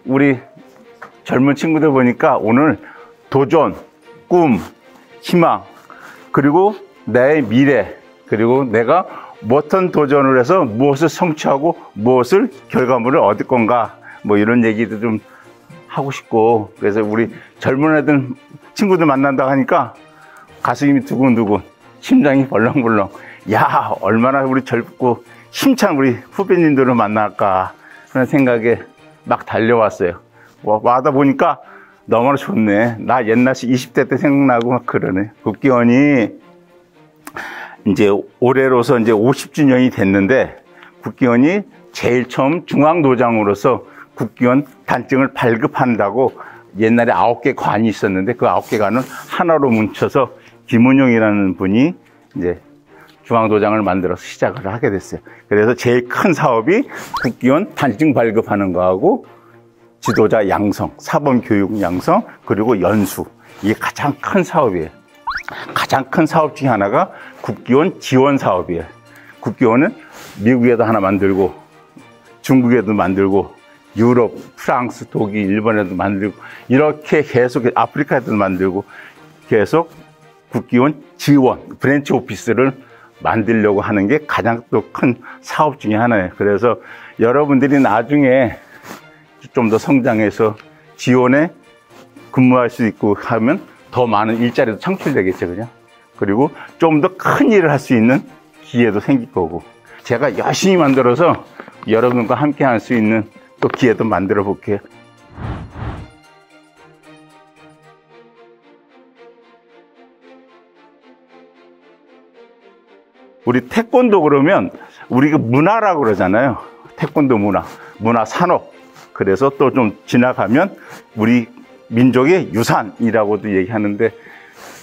우리 젊은 친구들 보니까 오늘 도전, 꿈, 희망, 그리고 내 미래, 그리고 내가 어떤 도전을 해서 무엇을 성취하고 무엇을 결과물을 얻을 건가, 뭐 이런 얘기도 좀 하고 싶고, 그래서 우리 젊은 애들 친구들 만난다 하니까 가슴이 두근두근, 심장이 벌렁벌렁. 야, 얼마나 우리 젊고 힘찬 우리 후배님들을 만날까 그런 생각에 막 달려왔어요. 와다 보니까 너무나 좋네. 나 옛날 20대 때 생각나고 막 그러네. 국기원이 이제 올해로서 이제 50주년이 됐는데, 국기원이 제일 처음 중앙도장으로서 국기원 단증을 발급한다고 옛날에 9개 관이 있었는데 그 9개 관을 하나로 뭉쳐서 김은용이라는 분이 이제 중앙도장을 만들어서 시작을 하게 됐어요. 그래서 제일 큰 사업이 국기원 단증 발급하는 거하고 지도자 양성, 사범교육 양성, 그리고 연수. 이게 가장 큰 사업이에요. 가장 큰 사업 중에 하나가 국기원 지원 사업이에요. 국기원은 미국에도 하나 만들고 중국에도 만들고 유럽, 프랑스, 독일, 일본에도 만들고 이렇게 계속 아프리카에도 만들고 계속 국기원 지원, 브랜치 오피스를 만들려고 하는 게 가장 또 큰 사업 중에 하나예요. 그래서 여러분들이 나중에 좀 더 성장해서 지원에 근무할 수 있고 하면 더 많은 일자리도 창출되겠죠, 그죠? 그리고 좀 더 큰 일을 할 수 있는 기회도 생길 거고, 제가 열심히 만들어서 여러분과 함께 할 수 있는 또 기회도 만들어 볼게요. 우리 태권도 그러면 우리가 문화라고 그러잖아요. 태권도 문화 산업. 그래서 또 좀 지나가면 우리 민족의 유산이라고도 얘기하는데,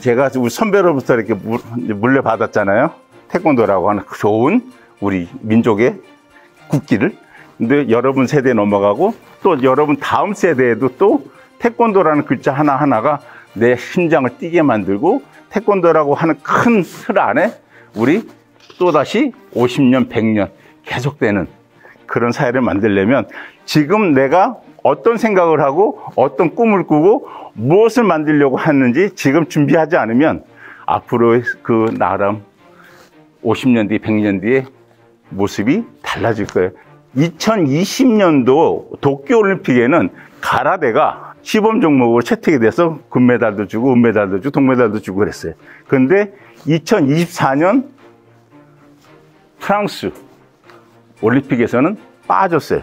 제가 우리 선배로부터 이렇게 물려받았잖아요. 태권도라고 하는 좋은 우리 민족의 국기를. 근데 여러분 세대에 넘어가고 또 여러분 다음 세대에도 또 태권도라는 글자 하나하나가 내 심장을 뛰게 만들고, 태권도라고 하는 큰 틀 안에 우리 또다시 50년, 100년 계속되는 그런 사회를 만들려면 지금 내가 어떤 생각을 하고 어떤 꿈을 꾸고 무엇을 만들려고 하는지 지금 준비하지 않으면 앞으로 그 나름 50년 뒤, 100년 뒤에 모습이 달라질 거예요. 2020년도 도쿄올림픽에는 가라데가 시범 종목으로 채택이 돼서 금메달도 주고 은메달도 주고 동메달도 주고 그랬어요. 그런데 2024년 프랑스 올림픽에서는 빠졌어요.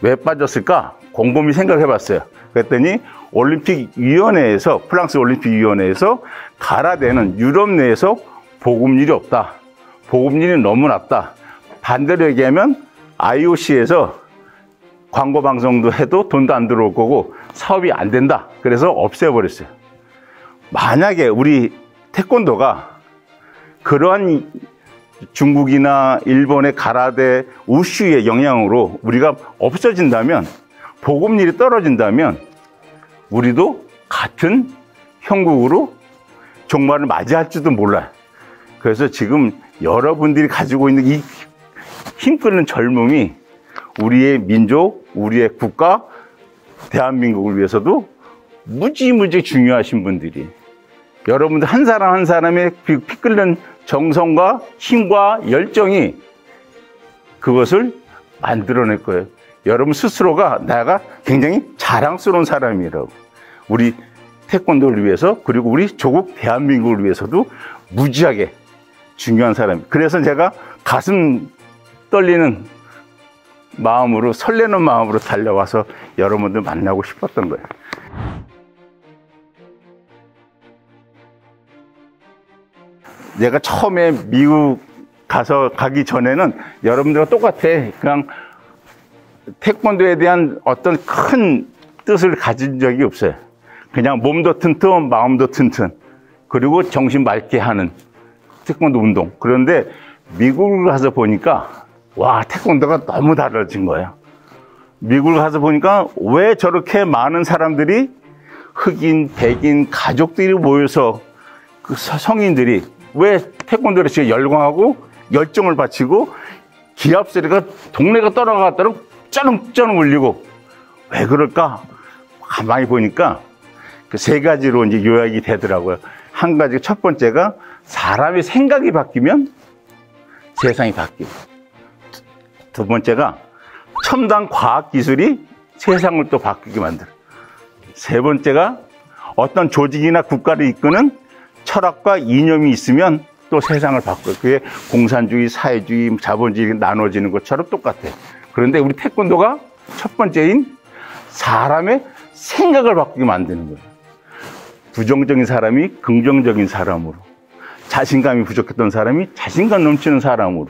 왜 빠졌을까? 곰곰이 생각해 봤어요. 그랬더니 올림픽위원회에서, 프랑스 올림픽위원회에서 가라데는 유럽 내에서 보급률이 없다. 보급률이 너무 낮다. 반대로 얘기하면 IOC에서 광고 방송도 해도 돈도 안 들어올 거고 사업이 안 된다. 그래서 없애버렸어요. 만약에 우리 태권도가 그러한 중국이나 일본의 가라데, 우슈의 영향으로 우리가 없어진다면, 보급률이 떨어진다면 우리도 같은 형국으로 종말을 맞이할지도 몰라요. 그래서 지금 여러분들이 가지고 있는 이 힘 끓는 젊음이 우리의 민족, 우리의 국가, 대한민국을 위해서도 무지무지 중요하신 분들이, 여러분들 한 사람 한 사람의 피 끓는 정성과 힘과 열정이 그것을 만들어낼 거예요. 여러분 스스로가 내가 굉장히 자랑스러운 사람이라고. 우리 태권도를 위해서, 그리고 우리 조국 대한민국을 위해서도 무지하게 중요한 사람. 그래서 제가 가슴 떨리는 마음으로, 설레는 마음으로 달려와서 여러분들 만나고 싶었던 거예요. 내가 처음에 미국 가기 전에는 여러분들과 똑같아. 그냥 태권도에 대한 어떤 큰 뜻을 가진 적이 없어요. 그냥 몸도 튼튼, 마음도 튼튼, 그리고 정신 맑게 하는 태권도 운동. 그런데 미국을 가서 보니까 와, 태권도가 너무 달라진 거예요. 미국을 가서 보니까 왜 저렇게 많은 사람들이, 흑인, 백인, 가족들이 모여서, 그 성인들이 왜 태권도를 지금 열광하고 열정을 바치고 기합 소리가 동네가 떠나갔다고 쩌렁쩌렁 울리고, 왜 그럴까? 가만히 보니까 그 세 가지로 이제 요약이 되더라고요. 한 가지, 첫 번째가 사람의 생각이 바뀌면 세상이 바뀌고, 두 번째가 첨단 과학 기술이 세상을 또 바뀌게 만들어. 세 번째가 어떤 조직이나 국가를 이끄는 철학과 이념이 있으면 또 세상을 바꿔요. 그게 공산주의, 사회주의, 자본주의 나눠지는 것처럼 똑같아요. 그런데 우리 태권도가 첫 번째인 사람의 생각을 바꾸게 만드는 거예요. 부정적인 사람이 긍정적인 사람으로, 자신감이 부족했던 사람이 자신감 넘치는 사람으로,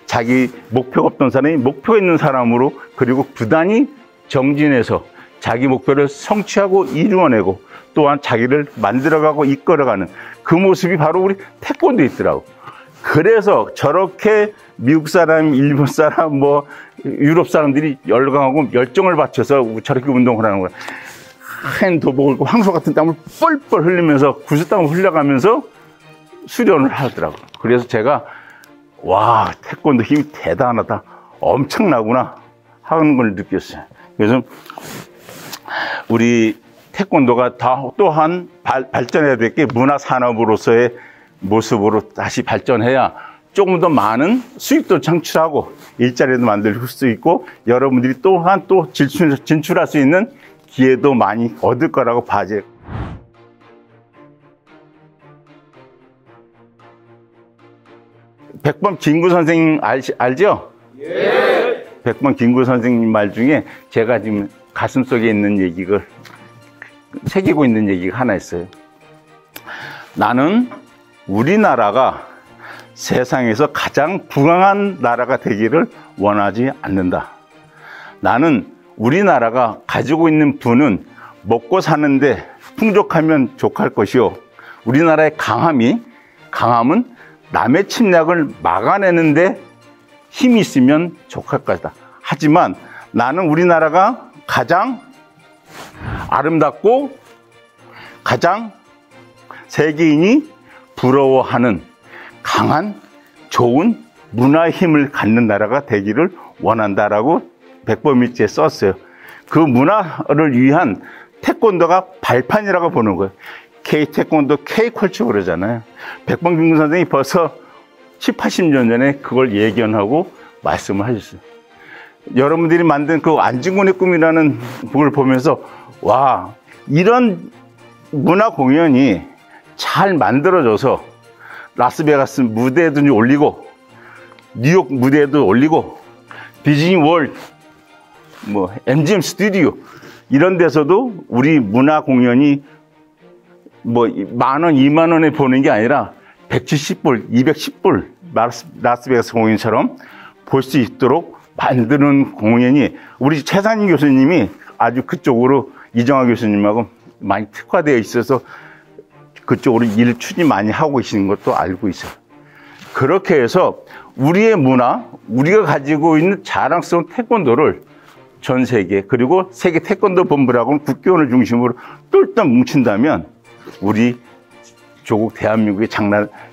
자기 목표가 없던 사람이 목표가 있는 사람으로, 그리고 부단히 정진해서 자기 목표를 성취하고 이루어내고 또한 자기를 만들어가고 이끌어가는 그 모습이 바로 우리 태권도에 있더라고. 그래서 저렇게 미국 사람, 일본 사람, 뭐 유럽 사람들이 열광하고 열정을 바쳐서 저렇게 운동을 하는 거야. 한 도복을 입고 황소 같은 땀을 뻘뻘 흘리면서 구슬땀을 흘려가면서 수련을 하더라고. 그래서 제가 와, 태권도 힘이 대단하다, 엄청나구나 하는 걸 느꼈어요. 그래서 우리 태권도가 또한 발전해야 될 게 문화산업으로서의 모습으로 다시 발전해야 조금 더 많은 수익도 창출하고 일자리도 만들 수 있고 여러분들이 또한 또 진출할 수 있는 기회도 많이 얻을 거라고 봐요. 백범 김구 선생님 알죠? 예. 백범 김구 선생님 말 중에 제가 지금 가슴속에 있는 얘기를 새기고 있는 얘기가 하나 있어요. 나는 우리나라가 세상에서 가장 부강한 나라가 되기를 원하지 않는다. 나는 우리나라가 가지고 있는 부는 먹고 사는데 풍족하면 족할 것이요, 우리나라의 강함은 남의 침략을 막아내는데 힘이 있으면 족할 것이다. 하지만 나는 우리나라가 가장 아름답고 가장 세계인이 부러워하는 강한 좋은 문화의 힘을 갖는 나라가 되기를 원한다라고 백범일지에 썼어요. 그 문화를 위한 태권도가 발판이라고 보는 거예요. K-태권도, K-컬처 그러잖아요. 백범 김구 선생님이 벌써 70, 80년 전에 그걸 예견하고 말씀을 하셨어요. 여러분들이 만든 그 안진군의 꿈이라는 곡을 보면서 와, 이런 문화 공연이 잘 만들어져서 라스베가스 무대에도 올리고 뉴욕 무대에도 올리고 디즈니 월드, 뭐 MGM 스튜디오 이런 데서도 우리 문화 공연이 뭐 10,000원, 20,000원에 보는 게 아니라 170불, 210불 라스베가스 공연처럼 볼 수 있도록 만드는 공연이 우리 최상희 교수님이 아주 그쪽으로 이정화 교수님하고 많이 특화되어 있어서 그쪽으로 일 추진 많이 하고 계시는 것도 알고 있어요. 그렇게 해서 우리의 문화, 우리가 가지고 있는 자랑스러운 태권도를 전 세계, 그리고 세계 태권도 본부라고는 국교원을 중심으로 똘똘 뭉친다면 우리 조국 대한민국의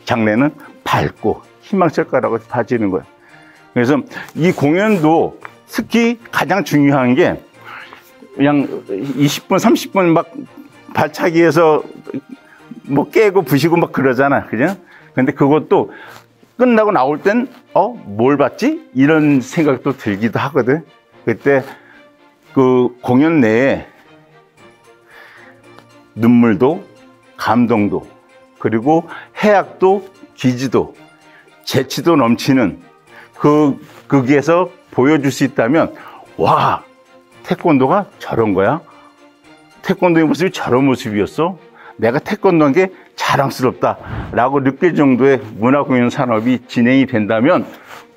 장래는 밝고 희망찬 거라고 봐지는 거예요. 그래서 이 공연도 특히 가장 중요한 게 그냥 20분, 30분 막 발차기해서 뭐 깨고 부시고 막 그러잖아. 그죠? 근데 그것도 끝나고 나올 땐, 뭘 봤지? 이런 생각도 들기도 하거든. 그때 그 공연 내에 눈물도, 감동도, 그리고 해악도, 기지도, 재치도 넘치는 거기에서 보여줄 수 있다면, 와, 태권도가 저런 거야? 태권도의 모습이 저런 모습이었어? 내가 태권도 한 게 자랑스럽다라고 느낄 정도의 문화공연 산업이 진행이 된다면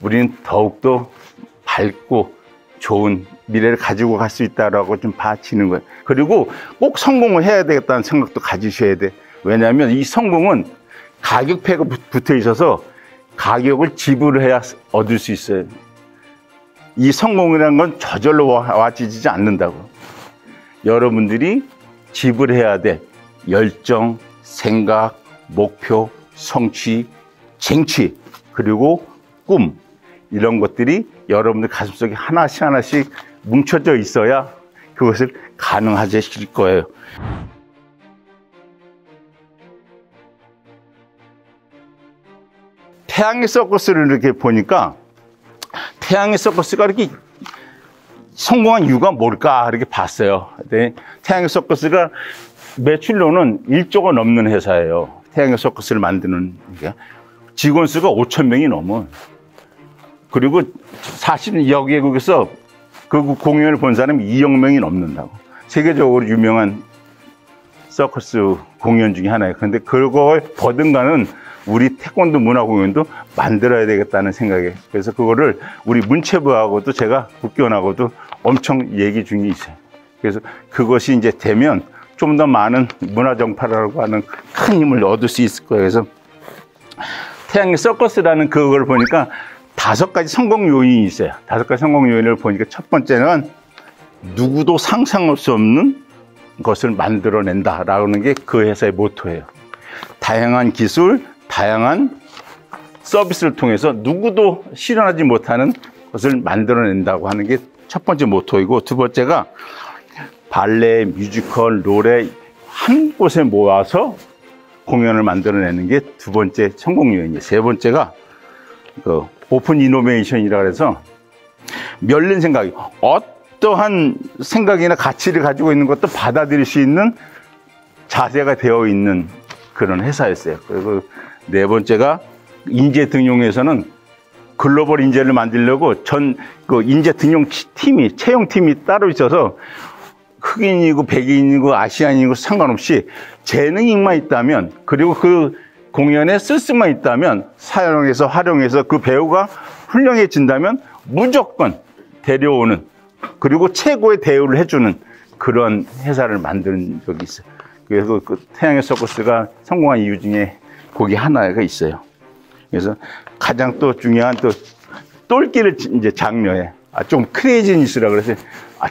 우리는 더욱더 밝고 좋은 미래를 가지고 갈 수 있다라고 좀 봐지는 거예요. 그리고 꼭 성공을 해야 되겠다는 생각도 가지셔야 돼. 왜냐하면 이 성공은 가격표가 붙어 있어서 가격을 지불해야 얻을 수 있어요. 이 성공이라는 건 저절로 와지지 않는다고. 여러분들이 지불해야 돼. 열정, 생각, 목표, 성취, 쟁취, 그리고 꿈, 이런 것들이 여러분들 가슴속에 하나씩 뭉쳐져 있어야 그것을 가능하실 거예요. 태양의 서커스를 이렇게 보니까 태양의 서커스가 이렇게 성공한 이유가 뭘까 이렇게 봤어요. 네, 태양의 서커스가 매출로는 1조가 넘는 회사예요. 태양의 서커스를 만드는 게 직원 수가 5,000명이 넘어. 그리고 사실은 여기에서 그 공연을 본 사람이 2억 명이 넘는다고. 세계적으로 유명한 서커스 공연 중에 하나예요. 그런데 그걸 버든가는 우리 태권도 문화 공연도 만들어야 되겠다는 생각에, 그래서 그거를 우리 문체부하고도 제가 국교원하고도 엄청 얘기 중에 있어요. 그래서 그것이 이제 되면 좀 더 많은 문화정파라고 하는 큰 힘을 얻을 수 있을 거예요. 그래서 태양의 서커스라는 그걸 보니까 5가지 성공 요인이 있어요. 5가지 성공 요인을 보니까 첫 번째는 누구도 상상할 수 없는 것을 만들어낸다라는 게 그 회사의 모토예요. 다양한 기술, 다양한 서비스를 통해서 누구도 실현하지 못하는 것을 만들어낸다고 하는 게 첫 번째 모토이고, 두 번째가 발레, 뮤지컬, 노래 한 곳에 모아서 공연을 만들어내는 게 두 번째 성공 요인이에요. 세 번째가 그 오픈 이노베이션이라 해서 열린 생각이, 어떠한 생각이나 가치를 가지고 있는 것도 받아들일 수 있는 자세가 되어 있는 그런 회사였어요. 그리고 네 번째가 인재 등용에서는 글로벌 인재를 만들려고 그 인재 등용 팀이, 채용팀이 따로 있어서 흑인이고 백인이고 아시안이고 상관없이 재능만 있다면, 그리고 그 공연에 쓸 수만 있다면 사용해서 활용해서 그 배우가 훌륭해진다면 무조건 데려오는, 그리고 최고의 대우를 해주는 그런 회사를 만든 적이 있어요. 그래서 그 태양의 서커스가 성공한 이유 중에 거기 하나가 있어요. 그래서 가장 또 중요한 또 똘끼를 이제 장려해. 좀 크레이지니스라 그래서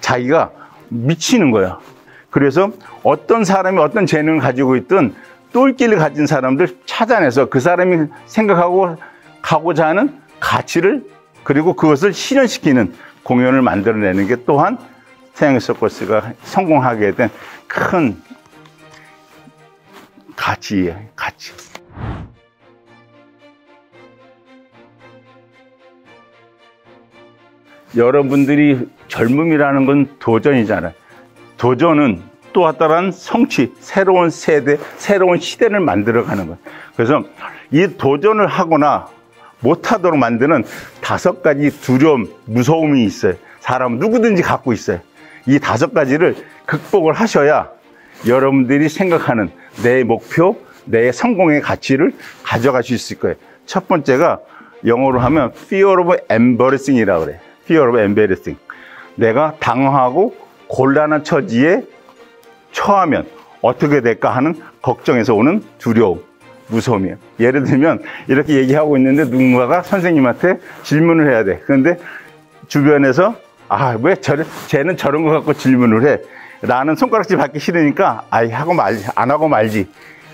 자기가 미치는 거야. 그래서 어떤 사람이 어떤 재능을 가지고 있든 똘끼를 가진 사람들 찾아내서 그 사람이 생각하고 가고자 하는 가치를, 그리고 그것을 실현시키는 공연을 만들어내는 게 또한 태양의 서커스가 성공하게 된 큰 가치예요. 가치. 여러분들이 젊음이라는 건 도전이잖아요. 도전은 또 다른 성취, 새로운 세대, 새로운 시대를 만들어가는 거예요. 그래서 이 도전을 하거나 못하도록 만드는 5가지 두려움, 무서움이 있어요. 사람은 누구든지 갖고 있어요. 이 5가지를 극복을 하셔야 여러분들이 생각하는 내 목표, 내 성공의 가치를 가져갈 수 있을 거예요. 첫 번째가 영어로 하면 fear of embarrassing이라고 그래요. fear of embarrassing. 내가 당황하고 곤란한 처지에 처하면 어떻게 될까 하는 걱정에서 오는 두려움, 무서움이에요. 예를 들면 이렇게 얘기하고 있는데 누군가가 선생님한테 질문을 해야 돼. 그런데 주변에서 왜 쟤는 저런 거 갖고 질문을 해? 나는 손가락질 받기 싫으니까 안 하고 말지.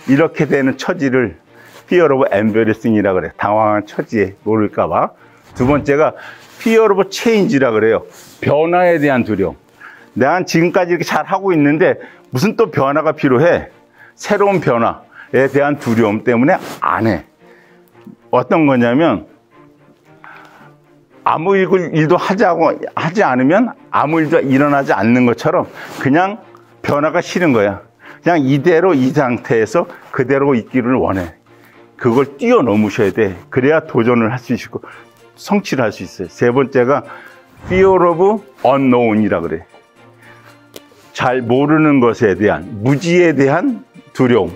이렇게 되는 처지를 fear of embarrassing이라 그래. 당황한 처지에 모를까 봐. 두 번째가 fear of change라 그래요. 변화에 대한 두려움. 내가 지금까지 이렇게 잘 하고 있는데 무슨 또 변화가 필요해. 새로운 변화에 대한 두려움 때문에 안 해. 어떤 거냐면 아무 일도 하지 않으면 아무 일도 일어나지 않는 것처럼 그냥 변화가 싫은 거야. 그냥 이대로 이 상태에서 그대로 있기를 원해. 그걸 뛰어넘으셔야 돼. 그래야 도전을 할 수 있고 성취를 할 수 있어요. 세 번째가 fear of unknown이라 그래. 잘 모르는 것에 대한, 무지에 대한 두려움.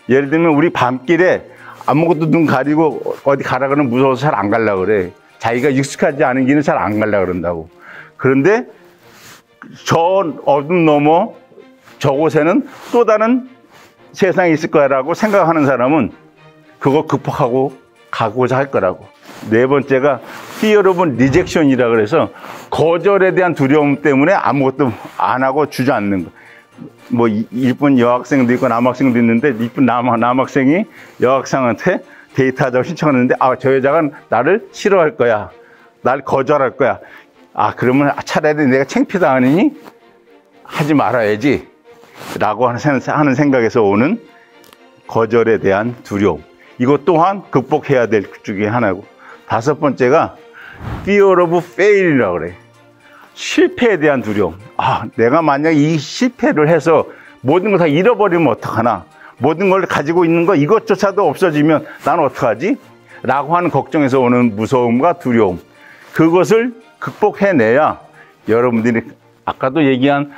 예를 들면 우리 밤길에 아무것도 눈 가리고 어디 가라 그러면 무서워서 잘 안 가려고 그래. 자기가 익숙하지 않은 길은 잘 안 가려고 그런다고. 그런데 저 어둠 너머 저곳에는 또 다른 세상이 있을 거라고 생각하는 사람은 그거 극복하고 가고자 할 거라고. 네 번째가 fear of rejection이라 그래서 거절에 대한 두려움 때문에 아무것도 안 하고 주저앉는 거. 뭐 이쁜 여학생도 있고 남학생도 있는데 이쁜 남학생이 여학생한테 데이트하자고 신청했는데 저 여자가 나를 싫어할 거야. 날 거절할 거야. 그러면 차라리 내가 창피당하느니 하지 말아야지 라고 하는 생각에서 오는 거절에 대한 두려움. 이것 또한 극복해야 될 중에 하나고, 다섯 번째가 fear of fail이라고 그래. 실패에 대한 두려움. 내가 만약 이 실패를 해서 모든 걸 다 잃어버리면 어떡하나, 모든 걸 가지고 있는 거 이것조차도 없어지면 난 어떡하지? 라고 하는 걱정에서 오는 무서움과 두려움. 그것을 극복해내야 여러분들이 아까도 얘기한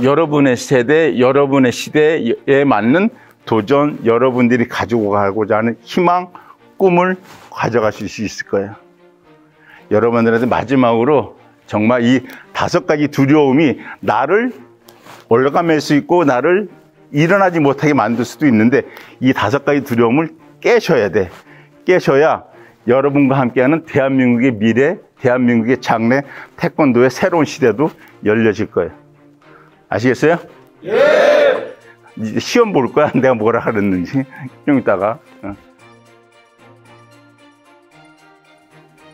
여러분의 세대, 여러분의 시대에 맞는 도전, 여러분들이 가지고 가고자 하는 희망, 꿈을 가져가실 수 있을 거예요. 여러분들한테 마지막으로 정말 이 다섯 가지 두려움이 나를 올라가맬 수 있고 나를 일어나지 못하게 만들 수도 있는데, 이 다섯 가지 두려움을 깨셔야 돼. 깨셔야 여러분과 함께하는 대한민국의 미래, 대한민국의 장래, 태권도의 새로운 시대도 열려질 거예요. 아시겠어요? 예! 이제 시험 볼 거야. 내가 뭐라 그랬는지. 좀 이따가.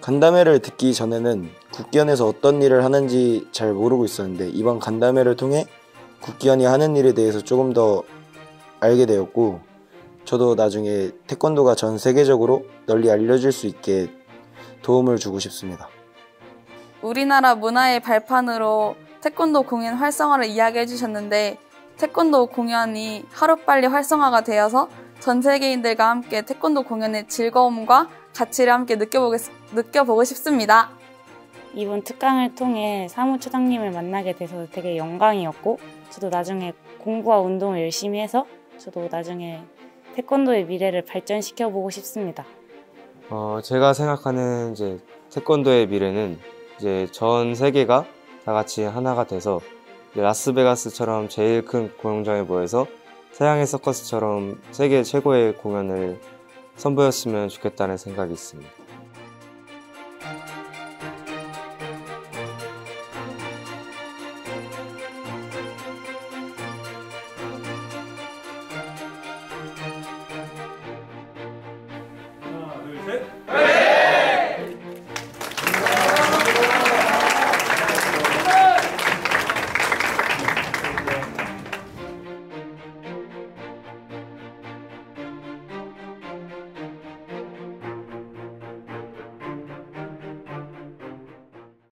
간담회를 듣기 전에는 국기원에서 어떤 일을 하는지 잘 모르고 있었는데, 이번 간담회를 통해 국기원이 하는 일에 대해서 조금 더 알게 되었고, 저도 나중에 태권도가 전 세계적으로 널리 알려질 수 있게 도움을 주고 싶습니다. 우리나라 문화의 발판으로 태권도 공연 활성화를 이야기해 주셨는데, 태권도 공연이 하루빨리 활성화가 되어서 전 세계인들과 함께 태권도 공연의 즐거움과 가치를 함께 느껴보고 싶습니다. 이번 특강을 통해 사무처장님을 만나게 돼서 되게 영광이었고, 저도 나중에 공부와 운동을 열심히 해서 저도 나중에 태권도의 미래를 발전시켜보고 싶습니다. 제가 생각하는 이제 태권도의 미래는 이제 전 세계가 다 같이 하나가 돼서 라스베가스처럼 제일 큰 공연장에 모여서 서양의 서커스처럼 세계 최고의 공연을 선보였으면 좋겠다는 생각이 있습니다.